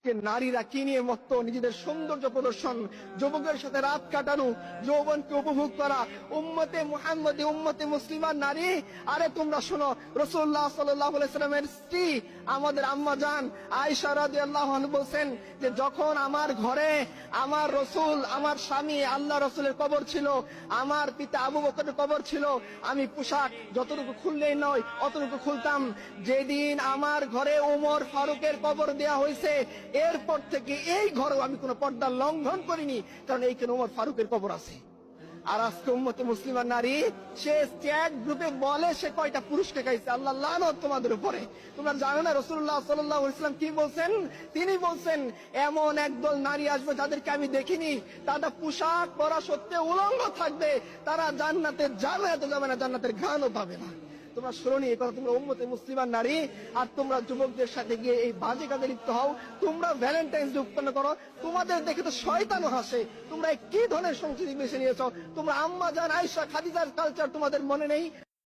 নারীরা কি নিয়ে মত্ত, নিজেদের সৌন্দর্য প্রদর্শন, যুবকের সাথে রাত কাটানো, যৌবনকে উপভোগ করা, উম্মতে মুহাম্মদী, উম্মতে মুসলিমার নারী। আরে তোমরা শোনো, রাসূলুল্লাহ সাল্লাল্লাহু আলাইহি সাল্লামের স্ত্রী আমাদের আম্মা জান আয়েশা রাদিয়াল্লাহু আনহা বলেন যে যখন আমার ঘরে আমার রাসূল, আমার স্বামী আল্লাহ রাসূলের কবর ছিল, আমার পিতা আবু বকরের কবর ছিল, আমি পোশাক যতটুকু খুললেই নয় অতটুকু খুলতাম। যেদিন আমার ঘরে ওমর ফারুকের কবর দেয়া হয়েছে, এরপর থেকে এই ঘরেও আমি কোনো পর্দা লঙ্ঘন করিনি, কারণ এইখানে ওমর ফারুকের কবর আছে। আর আজকে উম্মতে মুসলিমার নারী সে চ্যাট গ্রুপে বলে সে কয়টা পুরুষকে খাইছে। আল্লাহ লানত তোমাদের উপরে। তোমরা জানো না রাসূলুল্লাহ সাল্লাল্লাহু আলাইহি ওয়াসাল্লাম কি বলছেন? তিনি বলছেন এমন একদল নারী আসবে যাদেরকে আমি দেখিনি, তারা পোশাক পরা সত্ত্বেও উলঙ্গ থাকবে, তারা জান্নাতে যাবে না, জান্নাতের ঘ্রাণও পাবে না। তোমরা শুনোনি এই কথা? তোমরা উম্মতে মুসলিমার নারী, আর তোমরা যুবকদের সাথে গিয়ে এই বাজে কাজে লিপ্ত হও। তোমরা ভ্যালেন্টাইন্স ডে উৎপন্ন করো, তোমাদের দেখে তো শয়তানও হাসে। তোমরা কি ধরনের সংস্কৃতি বেছে নিয়েছো? তোমরা আম্মা জান আয়েশা খাদিজার কালচার তোমাদের মনে নেই?